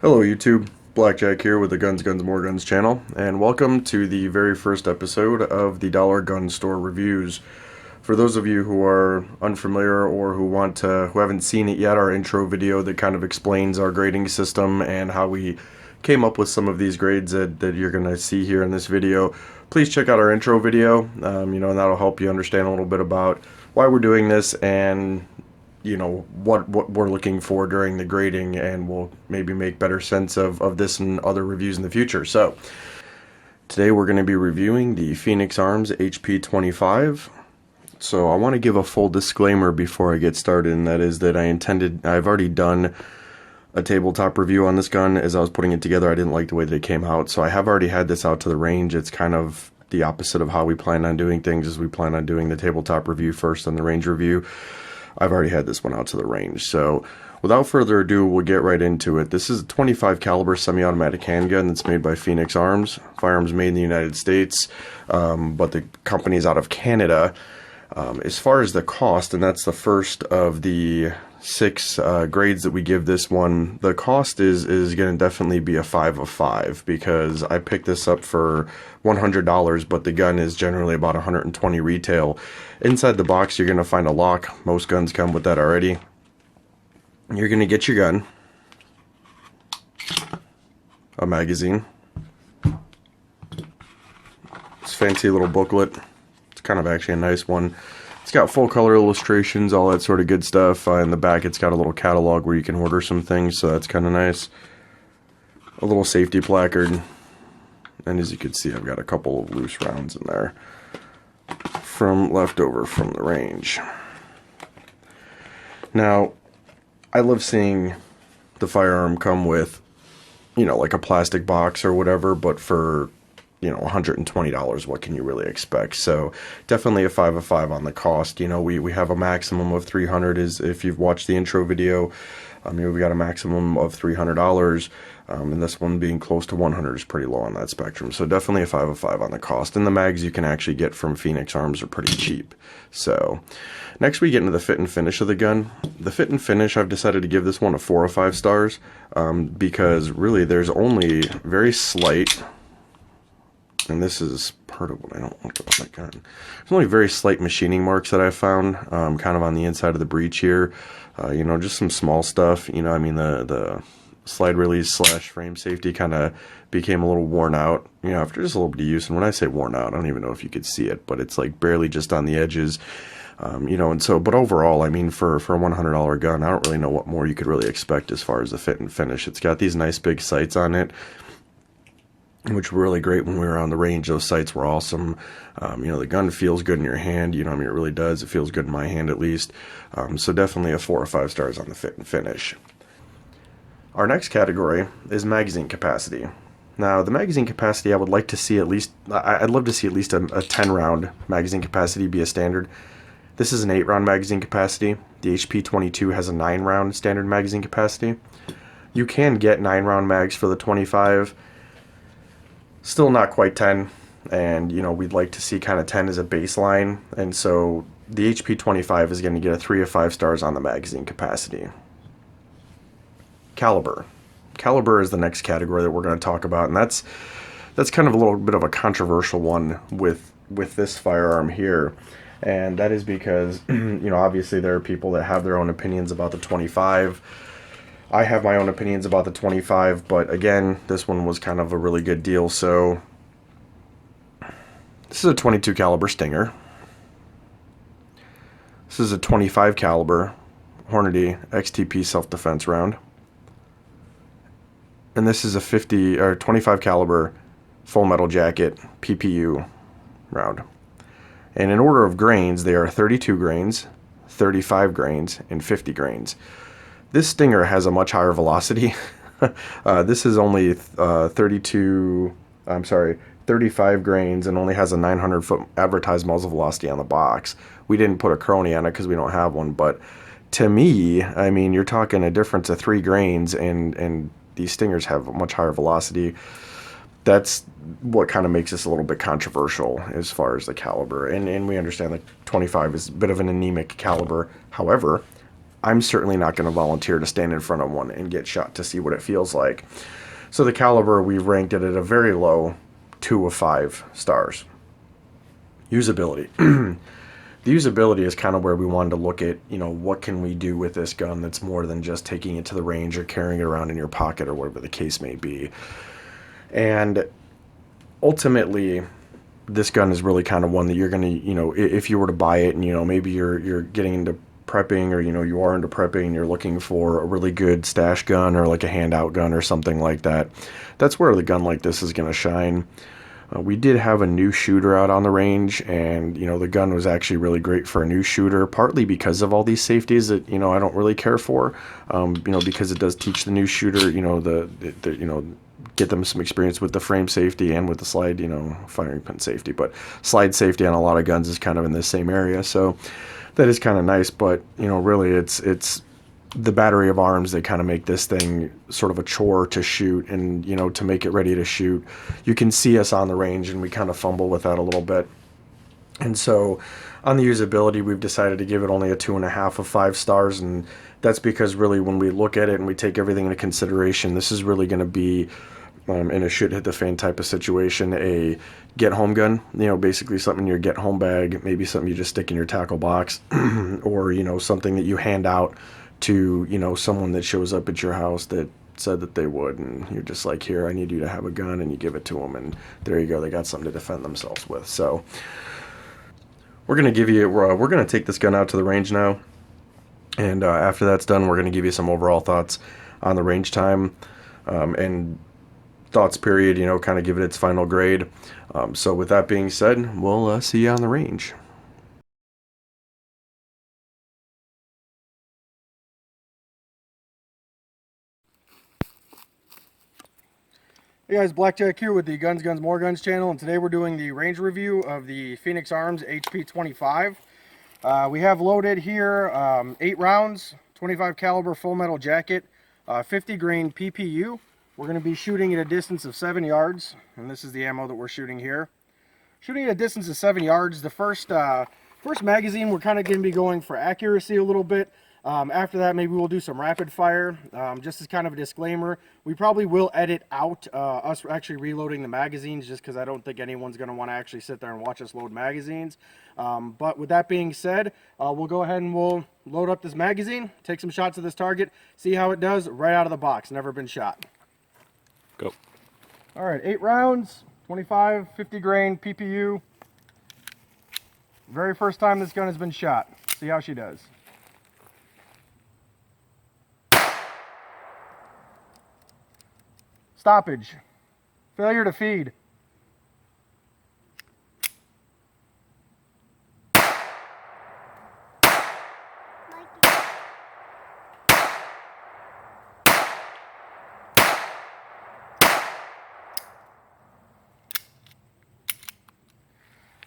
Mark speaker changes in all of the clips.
Speaker 1: Hello YouTube, Blackjack here with the Guns, More Guns channel, and welcome to the very first episode of the Dollar Gun Store Reviews. For those of you who are unfamiliar or who haven't seen it yet, our intro video that kind of explains our grading system and how we came up with some of these grades that you're going to see here in this video, please check out our intro video, and that'll help you understand a little bit about why we're doing this and what we're looking for during the grading, and we'll maybe make better sense of this and other reviews in the future. So today we're going to be reviewing the Phoenix Arms HP25. So I want to give a full disclaimer before I get started, and that is that I've already done a tabletop review on this gun. As I was putting it together, I didn't like the way that it came out, so I have already had this out to the range. It's kind of the opposite of how we plan on doing things, is we plan on doing the tabletop review first and the range review. I've already had this one out to the range, so without further ado, we'll get right into it. This is a 25 caliber semi-automatic handgun that's made by Phoenix Arms. Firearms made in the United States, but the company's out of Canada. As far as the cost, and that's the first of the 6 grades that we give this one, the cost is going to definitely be a 5 of 5, because I picked this up for $100, but the gun is generally about $120 retail. Inside the box, you're going to find a lock. Most guns come with that already. You're going to get your gun, a magazine, this fancy little booklet. It's kind of actually a nice one. It's got full color illustrations, all that sort of good stuff. In the back, it's got a little catalog where you can order some things, so that's kind of nice. A little safety placard, and as you can see, I've got a couple of loose rounds in there from leftover from the range. Now, I love seeing the firearm come with, like a plastic box or whatever, but for $120, what can you really expect? So definitely a 5 of 5 on the cost. We have a maximum of $300. Is if you've watched the intro video, we got a maximum of $300, and this one being close to $100 is pretty low on that spectrum. So definitely a 5 of 5 on the cost. And the mags you can actually get from Phoenix Arms are pretty cheap. So next we get into the fit and finish of the gun. The fit and finish, I've decided to give this one a 4 of 5 stars, because really there's only very slight, and this is part of what I don't like about that gun, there's only very slight machining marks that I found, kind of on the inside of the breech here. Just some small stuff. The slide release / frame safety kind of became a little worn out, after just a little bit of use. And when I say worn out, I don't even know if you could see it, but it's like barely just on the edges. And so, but overall, for a $100 gun, I don't really know what more you could really expect as far as the fit and finish. It's got these nice big sights on it, which were really great when we were on the range. Those sights were awesome. The gun feels good in your hand. It really does. It feels good in my hand, at least. So definitely a 4 or 5 stars on the fit and finish. Our next category is magazine capacity. Now, the magazine capacity, I would like to see at least, I'd love to see at least a 10-round magazine capacity be a standard. This is an 8-round magazine capacity. The HP22 has a 9-round standard magazine capacity. You can get 9-round mags for the 25. Still not quite 10, and we'd like to see kind of 10 as a baseline, and so the HP25 is going to get a 3 of 5 stars on the magazine capacity. Caliber is the next category that we're going to talk about, and that's kind of a little bit of a controversial one with this firearm here, and that is because obviously there are people that have their own opinions about the 25. I have my own opinions about the 25, but again, this one was kind of a really good deal. So this is a 22 caliber Stinger. This is a 25 caliber Hornady XTP self-defense round. And this is a 25 caliber Full Metal Jacket PPU round. And in order of grains, they are 32 grains, 35 grains, and 50 grains. This Stinger has a much higher velocity. This is only 35 grains and only has a 900-foot advertised muzzle velocity on the box. We didn't put a Crony on it because we don't have one, but to me, you're talking a difference of 3 grains, and these Stingers have a much higher velocity. That's what kind of makes this a little bit controversial as far as the caliber. And we understand that 25 is a bit of an anemic caliber. However, I'm certainly not going to volunteer to stand in front of one and get shot to see what it feels like. So the caliber, we've ranked it at a very low 2 of 5 stars. Usability. The usability is kind of where we wanted to look at, what can we do with this gun that's more than just taking it to the range or carrying it around in your pocket or whatever the case may be. And ultimately, this gun is really kind of one that you're going to, if you were to buy it and, maybe you're getting into prepping, or, you are into prepping and you're looking for a really good stash gun or like a handout gun or something like that, that's where the gun like this is going to shine. We did have a new shooter out on the range, and the gun was actually really great for a new shooter, partly because of all these safeties that I don't really care for, because it does teach the new shooter, get them some experience with the frame safety and with the slide, firing pin safety. But slide safety on a lot of guns is kind of in the same area, so that is kind of nice. But really, it's the battery of arms that kind of make this thing sort of a chore to shoot, and to make it ready to shoot. You can see us on the range and we kind of fumble with that a little bit. And so on the usability, we've decided to give it only a 2.5 of 5 stars, and that's because really when we look at it and we take everything into consideration, this is really going to be in a shit hit the fan type of situation, a get home gun, basically something in your get home bag, maybe something you just stick in your tackle box, or something that you hand out to someone that shows up at your house that said that they would, and you're just like, here, I need you to have a gun, and you give it to them, and there you go, they got something to defend themselves with. So we're gonna take this gun out to the range now, and after that's done, we're gonna give you some overall thoughts on the range time, and thoughts period, kind of give it its final grade. So with that being said, we'll see you on the range.
Speaker 2: Hey guys, Blackjack here with the Guns More Guns channel, and today we're doing the range review of the Phoenix Arms HP25. We have loaded here 8 rounds, 25 caliber full metal jacket, 50 grain PPU. We're going to be shooting at a distance of 7 yards, and this is the ammo that we're shooting here. Shooting at a distance of 7 yards, the first magazine we're kind of going to be going for accuracy a little bit. After that, maybe we'll do some rapid fire. Just as kind of a disclaimer, we probably will edit out us actually reloading the magazines, just because I don't think anyone's going to want to actually sit there and watch us load magazines. But with that being said, we'll go ahead and we'll load up this magazine, take some shots of this target, see how it does right out of the box. Never been shot.
Speaker 1: Go.
Speaker 2: All right, 8 rounds, 25, 50 grain PPU. Very first time this gun has been shot. See how she does. Stoppage. Failure to feed.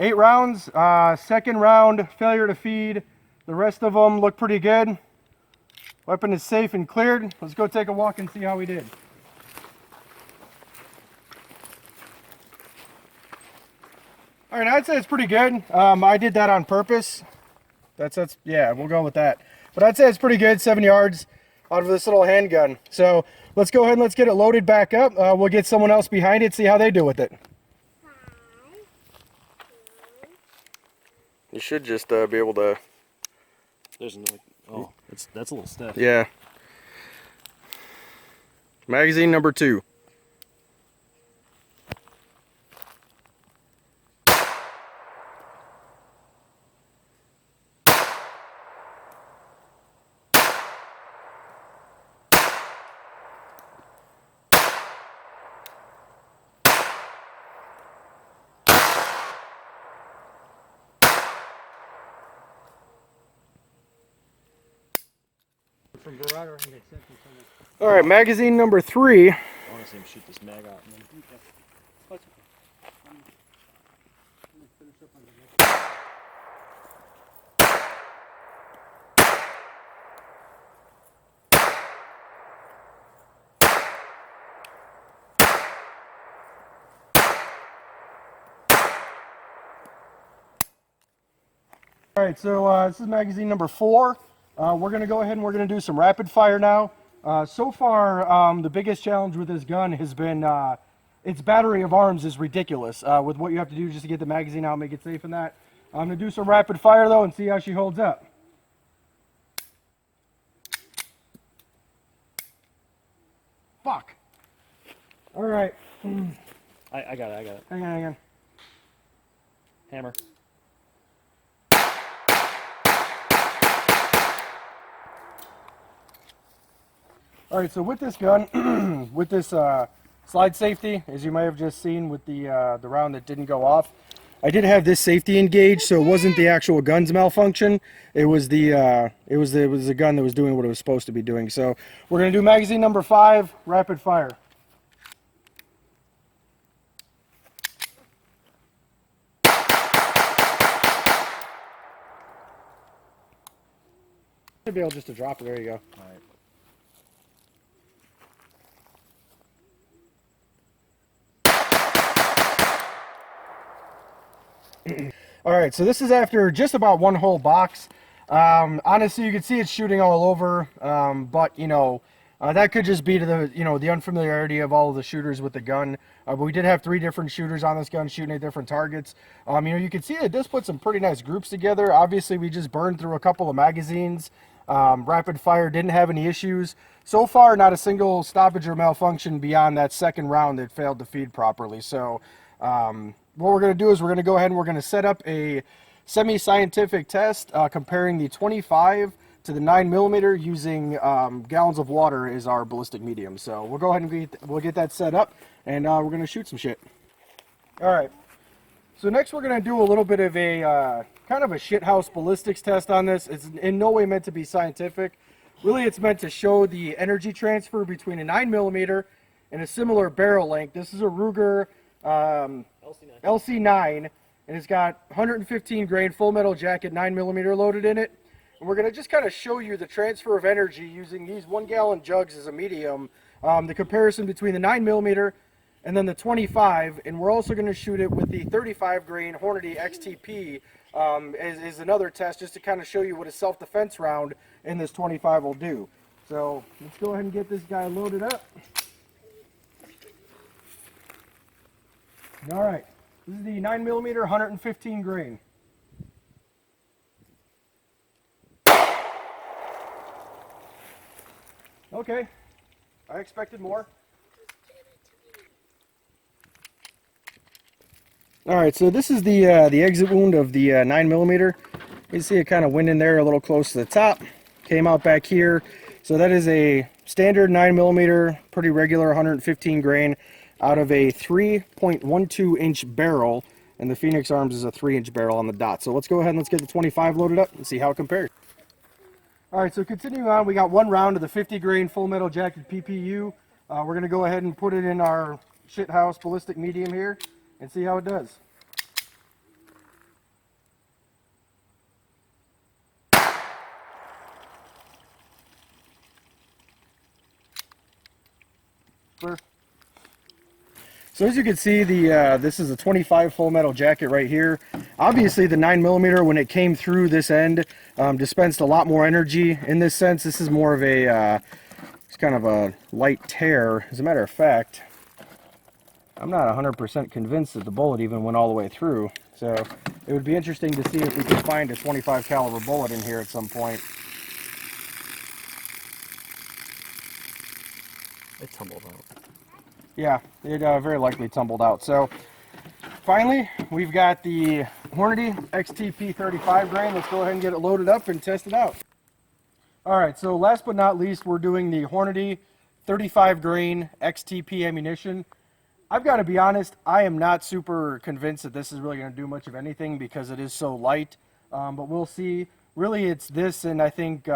Speaker 2: Eight rounds, second round, failure to feed. The rest of them look pretty good. Weapon is safe and cleared. Let's go take a walk and see how we did. All right, I'd say it's pretty good. I did that on purpose. Yeah, we'll go with that. But I'd say it's pretty good, 7 yards out of this little handgun. So let's go ahead and let's get it loaded back up. We'll get someone else behind it, see how they do with it. You should just be able to.
Speaker 3: There's like, oh, that's a little stiff.
Speaker 2: Yeah. Magazine number 2. All right, magazine number 3.
Speaker 3: I want to see him shoot this mag out.
Speaker 2: All right, so this is magazine number 4. We're going to go ahead and we're going to do some rapid fire now. So far, the biggest challenge with this gun has been its battery of arms is ridiculous with what you have to do just to get the magazine out, make it safe in that. I'm going to do some rapid fire though and see how she holds up. Fuck. All right.
Speaker 3: I got it.
Speaker 2: Hang on.
Speaker 3: Hammer.
Speaker 2: All right, so with this gun, with this slide safety, as you might have just seen with the round that didn't go off, I did have this safety engaged, so it wasn't the actual gun's malfunction. It was the gun that was doing what it was supposed to be doing. So we're gonna do magazine number 5, rapid fire. Should be able just to drop it. There you go.
Speaker 3: All right.
Speaker 2: All right, so this is after just about one whole box. Honestly, you can see it's shooting all over, but that could just be to the the unfamiliarity of all of the shooters with the gun. But we did have 3 different shooters on this gun shooting at different targets. You can see it does put some pretty nice groups together. Obviously, we just burned through a couple of magazines. Rapid fire didn't have any issues. So far, not a single stoppage or malfunction beyond that second round that failed to feed properly. So what we're going to do is we're going to go ahead and we're going to set up a semi-scientific test comparing the 25 to the 9mm using gallons of water as our ballistic medium. So we'll go ahead and we'll get that set up, and we're going to shoot some shit. All right. So next we're going to do a little bit of a kind of a shithouse ballistics test on this. It's in no way meant to be scientific. Really, it's meant to show the energy transfer between a 9mm and a similar barrel length. This is a Ruger LC9, and it's got 115 grain full metal jacket 9mm loaded in it. And we're going to just kind of show you the transfer of energy using these 1-gallon jugs as a medium, the comparison between the 9mm and then the 25, and we're also going to shoot it with the 35 grain Hornady XTP as another test, just to kind of show you what a self-defense round in this 25 will do. So let's go ahead and get this guy loaded up. All right, this is the 9mm 115 grain. Okay, I expected more. All right, so this is the exit wound of the 9mm. You can see it kind of went in there a little close to the top, came out back here. So that is a standard 9mm, pretty regular 115 grain out of a 3.12 inch barrel, and the Phoenix Arms is a 3-inch barrel on the dot. So let's go ahead and let's get the 25 loaded up and see how it compares. All right, so continuing on, we got 1 round of the 50 grain full metal jacket PPU. We're going to go ahead and put it in our shithouse ballistic medium here and see how it does. So as you can see, this is a 25 full metal jacket right here. Obviously the 9mm, when it came through this end, dispensed a lot more energy. In this sense, this is more of a, it's kind of a light tear. As a matter of fact, I'm not 100% convinced that the bullet even went all the way through. So it would be interesting to see if we could find a 25 caliber bullet in here at some point.
Speaker 3: It tumbled out.
Speaker 2: Yeah, it very likely tumbled out. So finally, we've got the Hornady XTP 35 grain. Let's go ahead and get it loaded up and test it out. All right, so last but not least, we're doing the Hornady 35 grain XTP ammunition. I've got to be honest, I am not super convinced that this is really going to do much of anything because it is so light, but we'll see. Really, it's this and I think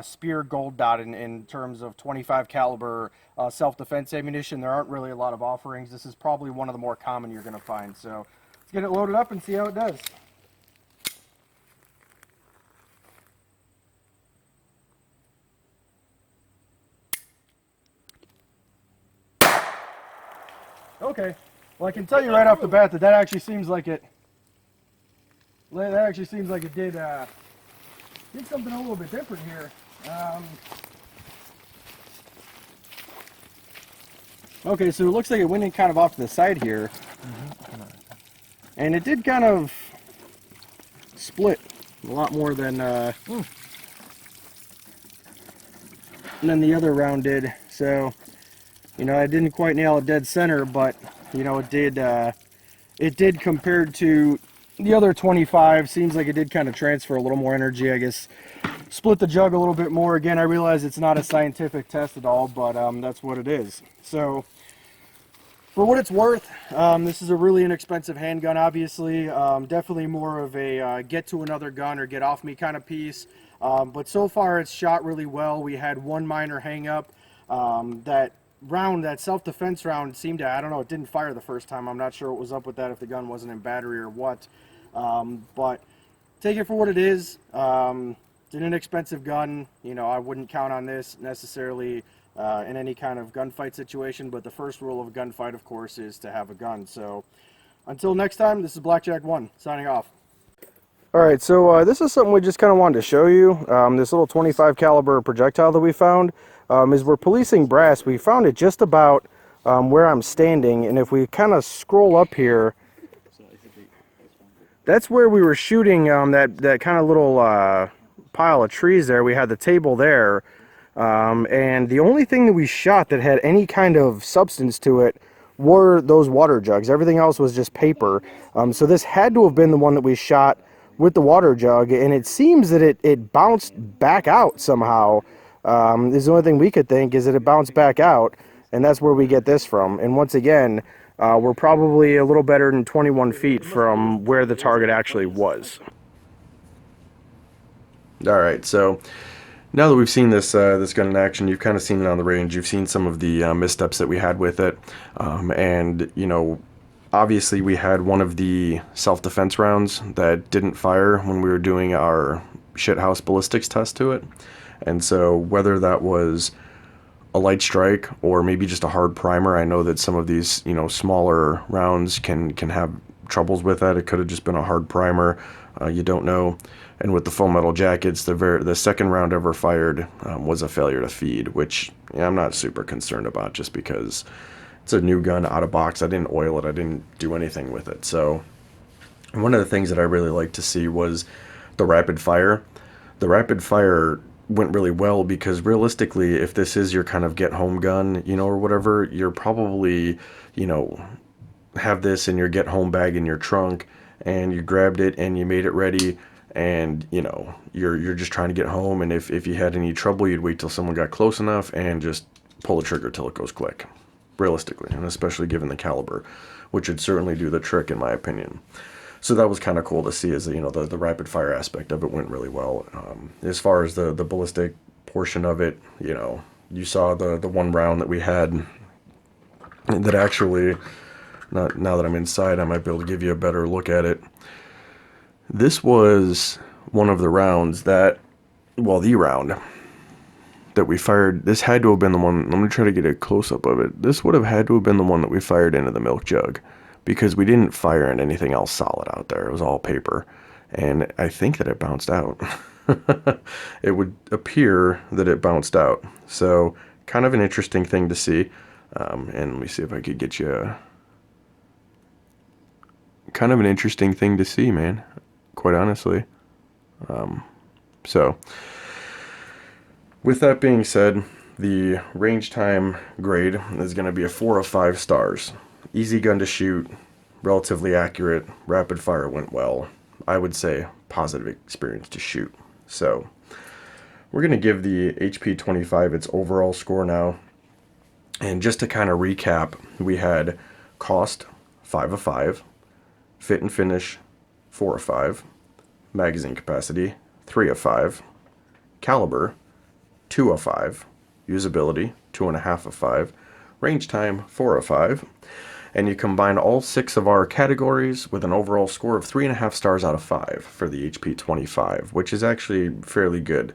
Speaker 2: Spear Gold Dot in terms of 25 caliber self-defense ammunition. There aren't really a lot of offerings. This is probably one of the more common you're going to find. So let's get it loaded up and see how it does. Okay, well I can tell you right off the bat that actually seems like it. That actually seems like it did did something a little bit different here. Okay, so it looks like it went in kind of off to the side here. And it did kind of split a lot more than the other round did. So, you know, I didn't quite nail it dead center, but, you know, it did compared to the other 25. Seems like it did kind of transfer a little more energy, I guess. Split the jug a little bit more. Again, I realize it's not a scientific test at all, but that's what it is. So, for what it's worth, this is a really inexpensive handgun, obviously. Definitely more of a get to another gun or get off me kind of piece. But so far it's shot really well. We had one minor hang up. That round, that self-defense round seemed to, I don't know, it didn't fire the first time. I'm not sure what was up with that, if the gun wasn't in battery or what. But take it for what it is. It's an inexpensive gun. You know, I wouldn't count on this necessarily in any kind of gunfight situation, but the first rule of a gunfight, of course, is to have a gun. So until next time, this is Blackjack1 signing off. All right, so this is something we just kind of wanted to show you. This little 25 caliber projectile that we found. As we're policing brass, we found it just about where I'm standing, and if we kind of scroll up here, that's where we were shooting that kind of little pile of trees there. We had the table there. And the only thing that we shot that had any kind of substance to it were those water jugs. Everything else was just paper. So this had to have been the one that we shot with the water jug, and it seems that it bounced back out somehow. Is the only thing we could think, is that it bounced back out, and that's where we get this from. And once again, we're probably a little better than 21 feet from where the target actually was.
Speaker 1: All right, so now that we've seen this this gun in action, you've kind of seen it on the range. You've seen some of the missteps that we had with it, and you know, obviously we had one of the self-defense rounds that didn't fire when we were doing our shithouse ballistics test to it, and so whether that was a light strike or maybe just a hard primer, I know that some of these, you know, smaller rounds can have troubles with that. It could have just been a hard primer. You don't know. And with the full metal jackets, the second round ever fired was a failure to feed, which I'm not super concerned about, just because it's a new gun out of box. I didn't oil it. I didn't do anything with it. So one of the things that I really liked to see was the rapid fire. The rapid fire went really well because realistically, if this is your kind of get home gun, you know, or whatever, you're probably, you know, have this in your get home bag in your trunk, and you grabbed it and you made it ready, and you know, you're just trying to get home, and if you had any trouble, you'd wait till someone got close enough and just pull the trigger till it goes click, realistically, and especially given the caliber, which would certainly do the trick in my opinion. So that was kind of cool to see, as you know, the rapid fire aspect of it went really well. As far as the ballistic portion of it, you know, you saw the one round that we had that actually, now that I'm inside, I might be able to give you a better look at it. This was one of the rounds that, well, the round that we fired. This had to have been the one. Let me try to get a close-up of it. This would have had to have been the one that we fired into the milk jug, because we didn't fire in anything else solid out there. It was all paper, and I think that it bounced out. It would appear that it bounced out. So kind of an interesting thing to see. And let me see if I could get you kind of an interesting thing to see, man, quite honestly. So with that being said, the range time grade is going to be a 4 of 5 stars. Easy gun to shoot, relatively accurate, rapid fire went well. I would say positive experience to shoot. So we're going to give the HP 25 its overall score now. And just to kind of recap, we had cost 5 of 5, fit and finish 4 of 5, magazine capacity 3 of 5, caliber 2 of 5, usability 2.5 of 5, range time 4 of 5, and you combine all 6 of our categories with an overall score of 3.5 stars out of 5 for the HP 25, which is actually fairly good.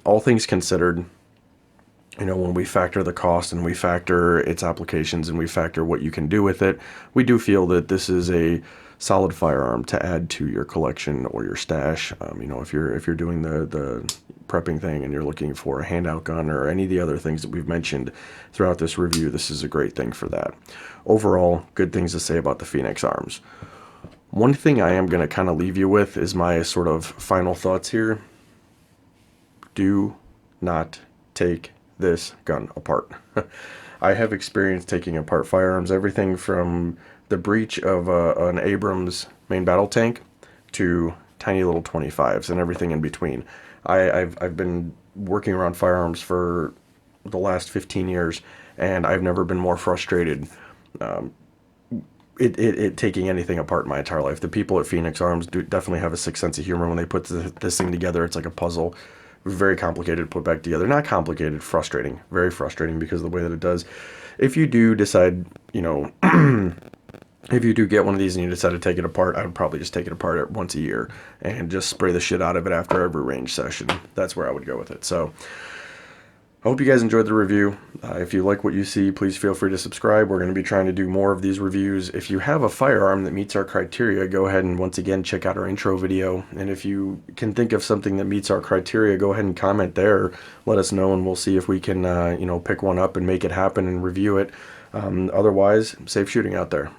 Speaker 1: All things considered, you know, when we factor the cost and we factor its applications and we factor what you can do with it, we do feel that this is a solid firearm to add to your collection or your stash. You know, if you're doing the prepping thing and you're looking for a handout gun or any of the other things that we've mentioned throughout this review, this is a great thing for that. Overall, good things to say about the Phoenix Arms. One thing I am going to kind of leave you with is my sort of final thoughts here. Do not take this gun apart. I have experience taking apart firearms, everything from the breech of an Abrams main battle tank to tiny little 25s and everything in between. I've been working around firearms for the last 15 years, and I've never been more frustrated taking anything apart in my entire life. The people at Phoenix Arms definitely have a sick sense of humor when they put this thing together. It's like a puzzle. Very complicated to put back together. Not complicated, frustrating. Very frustrating because of the way that it does. If you do decide, you know, if you do get one of these and you decide to take it apart, I would probably just take it apart once a year and just spray the shit out of it after every range session. That's where I would go with it. So I hope you guys enjoyed the review. If you like what you see, please feel free to subscribe. We're going to be trying to do more of these reviews. If you have a firearm that meets our criteria, go ahead and once again check out our intro video. And if you can think of something that meets our criteria, go ahead and comment there. Let us know, and we'll see if we can, you know, pick one up and make it happen and review it. Otherwise, safe shooting out there.